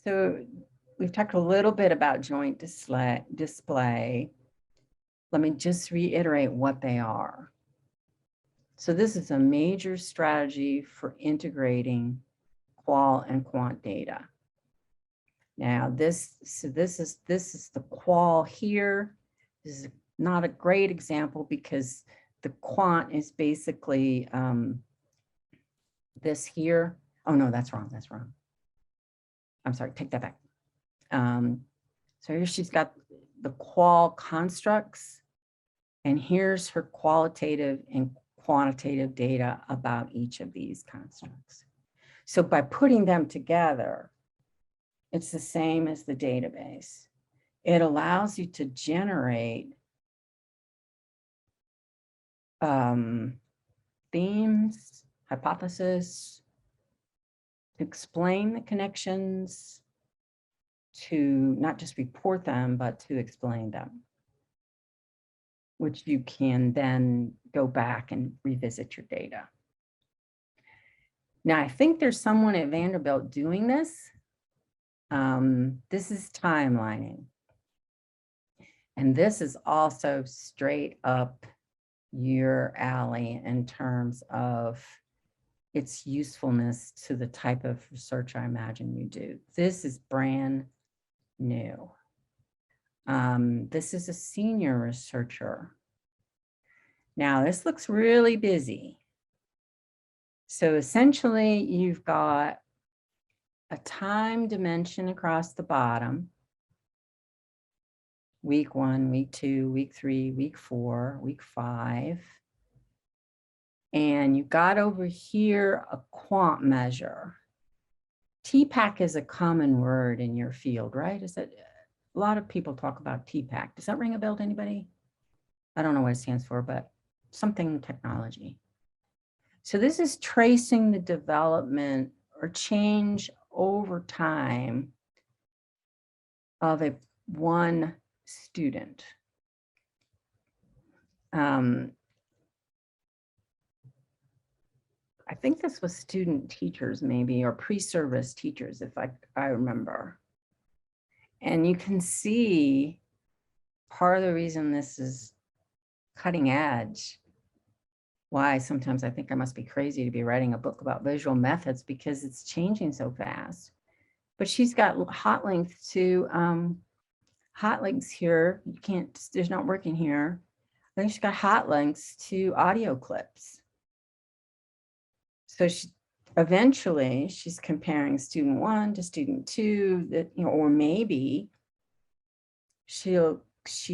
So we've talked a little bit about joint display. Let me just reiterate what they are. So this is a major strategy for integrating qual and quant data. Now this is the qual here. This is not a great example because the quant is basically this here. Oh no, that's wrong. That's wrong. I'm sorry, take that back. So here she's got the qual constructs, and here's her qualitative and quantitative data about each of these constructs. So by putting them together, it's the same as the database. It allows you to generate themes, hypotheses, to explain the connections, to not just report them, but to explain them, which you can then go back and revisit your data. Now, I think there's someone at Vanderbilt doing this. This is timelining. And this is also straight up your alley in terms of its usefulness to the type of research I imagine you do. This is brand new. This is a senior researcher. Now, this looks really busy. So essentially, you've got a time dimension across the bottom. Week 1, week 2, week 3, week 4, week 5. And you got over here a quant measure. TPACK is a common word in your field, right? Is that a lot of people talk about TPACK? Does that ring a bell to anybody? I don't know what it stands for, but something technology. So this is tracing the development or change over time of one student. I think this was student teachers maybe, or pre-service teachers, if I remember. And you can see part of the reason this is cutting edge, why sometimes I think I must be crazy to be writing a book about visual methods, because it's changing so fast. But she's got hot links to hot links here. You can't, there's not working here. I think she's got hot links to audio clips. So eventually she's comparing student 1 to student 2, that, you know, or maybe she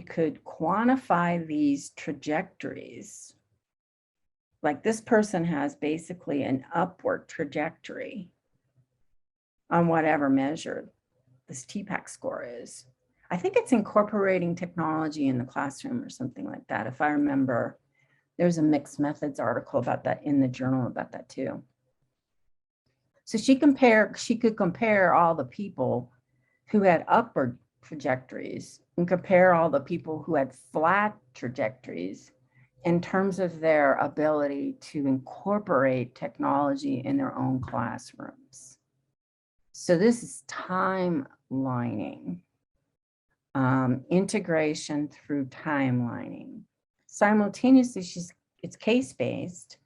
could quantify these trajectories. Like this person has basically an upward trajectory on whatever measure this TPACK score is. I think it's incorporating technology in the classroom or something like that. If I remember, there's a mixed methods article about that in the journal about that too. So she could compare all the people who had upward trajectories and compare all the people who had flat trajectories in terms of their ability to incorporate technology in their own classrooms. So this is timelining, integration through timelining. Simultaneously, it's case-based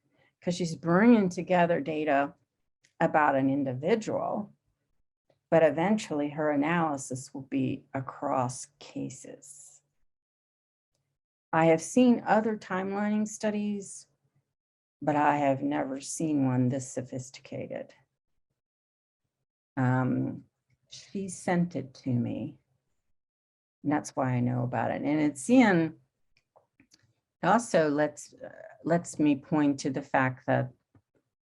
because she's bringing together data about an individual, but eventually her analysis will be across cases. I have seen other timelining studies, but I have never seen one this sophisticated. She sent it to me, and that's why I know about it. And it's in, also lets me point to the fact that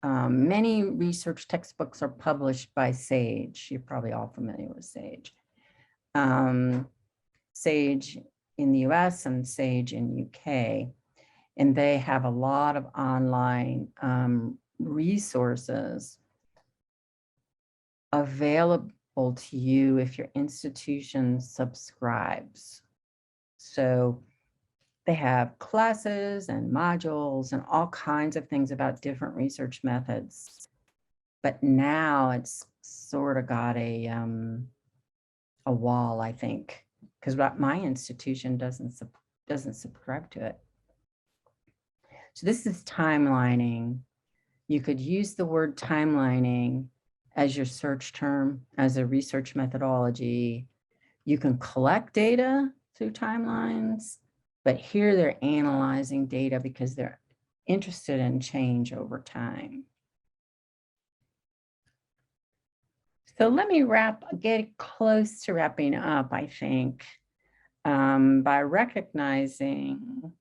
many research textbooks are published by SAGE. You're probably all familiar with SAGE. SAGE in the US and SAGE in UK. And they have a lot of online resources available to you if your institution subscribes. So they have classes and modules and all kinds of things about different research methods. But now it's sort of got a wall, I think, because my institution doesn't subscribe to it. So this is timelining. You could use the word timelining as your search term, as a research methodology. You can collect data through timelines, but here they're analyzing data because they're interested in change over time. So let me get close to wrapping up, I think, by recognizing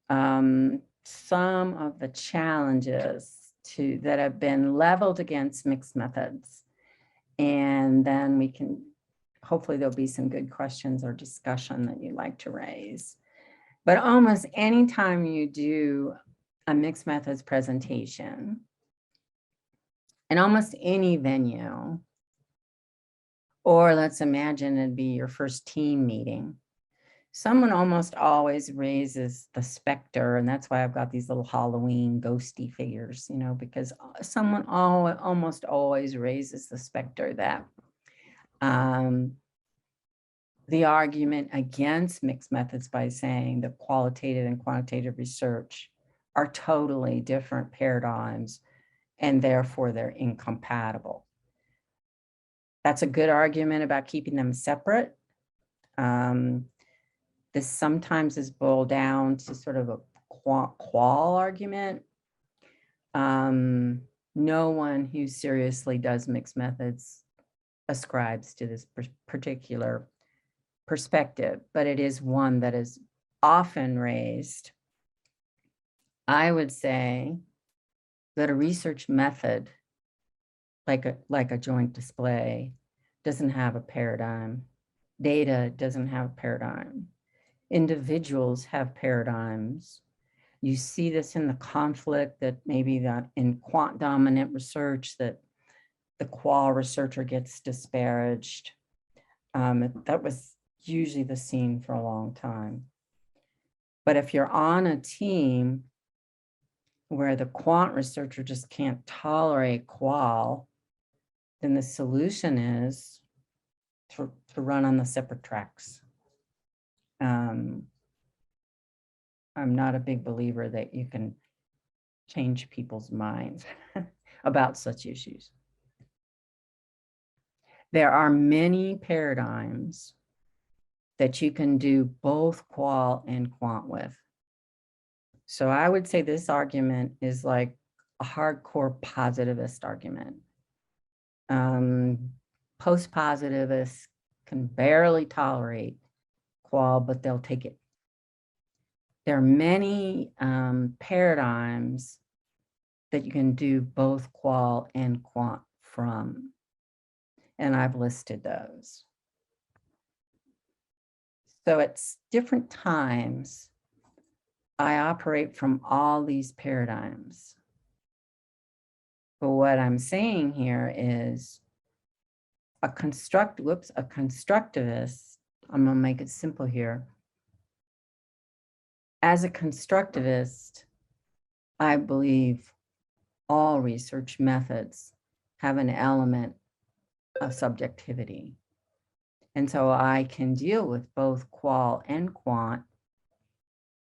some of the challenges that have been leveled against mixed methods. And then we can, hopefully there'll be some good questions or discussion that you'd like to raise. But almost anytime you do a mixed methods presentation, in almost any venue, or let's imagine it'd be your first team meeting, someone almost always raises the specter, and that's why I've got these little Halloween ghosty figures, you know, because someone almost always raises the specter that the argument against mixed methods by saying that qualitative and quantitative research are totally different paradigms, and therefore they're incompatible. That's a good argument about keeping them separate. This sometimes is boiled down to sort of a qual argument. No one who seriously does mixed methods ascribes to this particular perspective, but it is one that is often raised. I would say that a research method, like a joint display, doesn't have a paradigm. Data doesn't have a paradigm. Individuals have paradigms. You see this in the conflict that maybe that in quant dominant research that the qual researcher gets disparaged. That was usually the scene for a long time. But if you're on a team where the quant researcher just can't tolerate qual, then the solution is to run on the separate tracks. I'm not a big believer that you can change people's minds about such issues. There are many paradigms that you can do both qual and quant with. So I would say this argument is like a hardcore positivist argument. Post-positivists can barely tolerate qual, but they'll take it. There are many paradigms that you can do both qual and quant from, and I've listed those. So at different times, I operate from all these paradigms. But what I'm saying here is a constructivist, I'm gonna make it simple here. As a constructivist, I believe all research methods have an element of subjectivity. And so I can deal with both qual and quant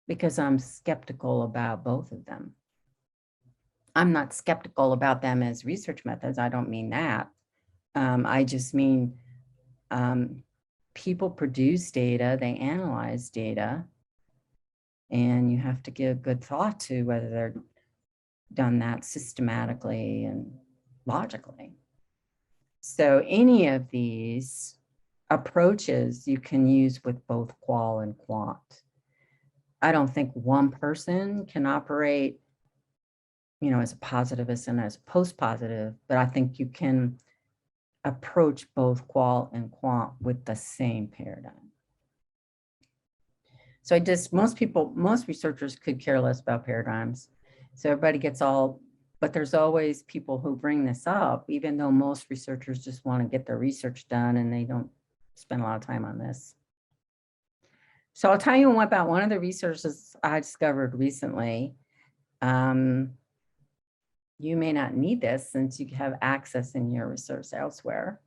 because I'm skeptical about both of them. I'm not skeptical about them as research methods. I don't mean that. I just mean people produce data, they analyze data, and you have to give good thought to whether they're done that systematically and logically. So any of these approaches you can use with both qual and quant. I don't think one person can operate, you know, as a positivist and as a post-positive, but I think you can approach both qual and quant with the same paradigm. So most researchers could care less about paradigms. So everybody gets all, but there's always people who bring this up, even though most researchers just want to get their research done and they don't spend a lot of time on this. So I'll tell you about one of the researches I discovered recently. you may not need this since you have access in your resource elsewhere.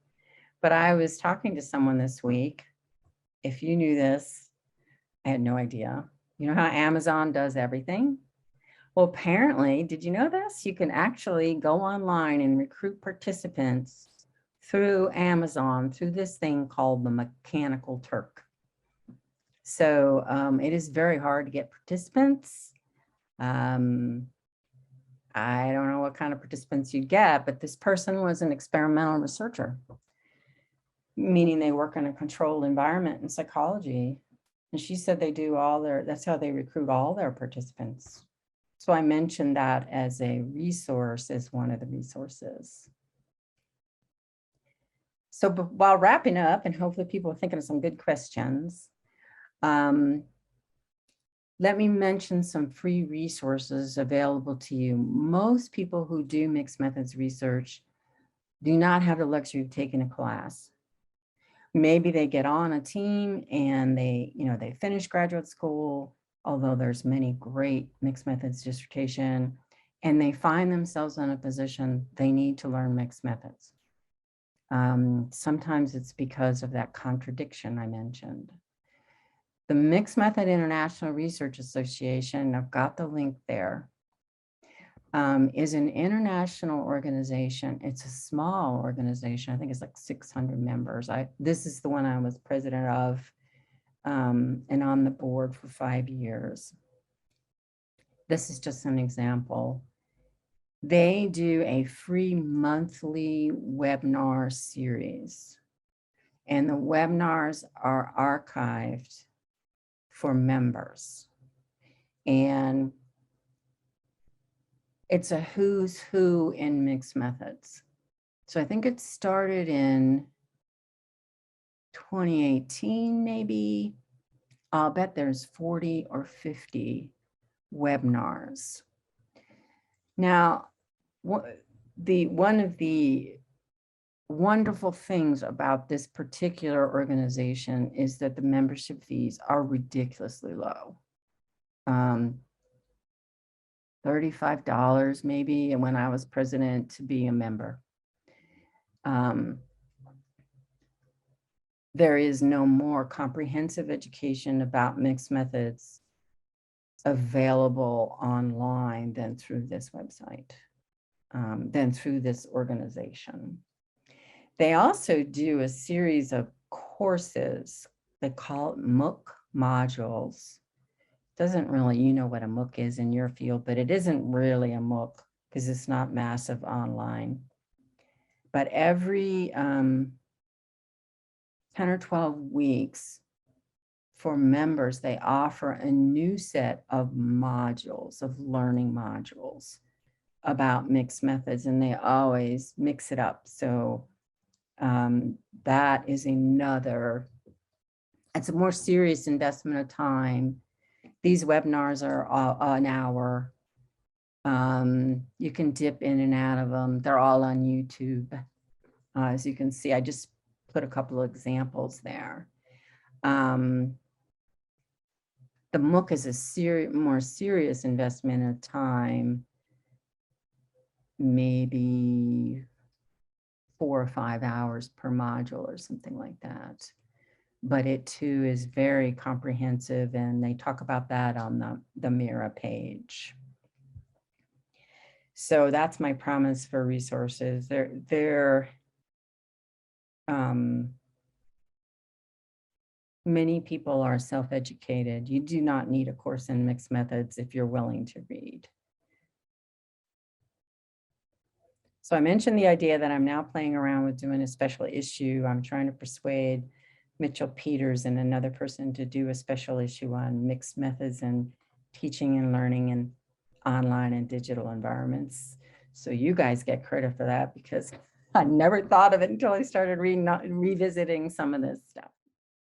But I was talking to someone this week. If you knew this, I had no idea. You know how Amazon does everything? Well, apparently, did you know this? You can actually go online and recruit participants through Amazon, through this thing called the Mechanical Turk. So it is very hard to get participants. I don't know what kind of participants you'd get, but this person was an experimental researcher, meaning they work in a controlled environment in psychology. And she said they do that's how they recruit all their participants. So I mentioned that as a resource, as one of the resources. So while wrapping up, and hopefully people are thinking of some good questions, let me mention some free resources available to you. Most people who do mixed methods research do not have the luxury of taking a class. Maybe they get on a team and they finish graduate school, although there's many great mixed methods dissertation, and they find themselves in a position they need to learn mixed methods. Sometimes it's because of that contradiction I mentioned. The Mixed Method International Research Association, I've got the link there, is an international organization. It's a small organization. I think it's like 600 members. This is the one I was president of and on the board for 5 years. This is just an example. They do a free monthly webinar series, and the webinars are archived for members. And it's a who's who in mixed methods. So I think it started in 2018, maybe. I'll bet there's 40 or 50 webinars. Now, one of the wonderful things about this particular organization is that the membership fees are ridiculously low. $35 maybe, and when I was president, to be a member. There is no more comprehensive education about mixed methods available online than through this website, than through this organization. They also do a series of courses. They call it MOOC modules. Doesn't really, you know what a MOOC is in your field, but it isn't really a MOOC because it's not massive online. But every 10 or 12 weeks for members, they offer a new set of modules, of learning modules about mixed methods, and they always mix it up. So that is it's a more serious investment of time. These webinars are an hour. You can dip in and out of them. They're all on YouTube. As you can see, I just put a couple of examples there. The MOOC is a more serious investment of time, maybe 4 or 5 hours per module or something like that. But it too is very comprehensive, and they talk about that on the Mira page. So that's my promise for resources. Many people are self-educated. You do not need a course in mixed methods if you're willing to read. So I mentioned the idea that I'm now playing around with doing a special issue. I'm trying to persuade Mitchell Peters and another person to do a special issue on mixed methods and teaching and learning in online and digital environments. So you guys get credit for that, because I never thought of it until I started revisiting some of this stuff.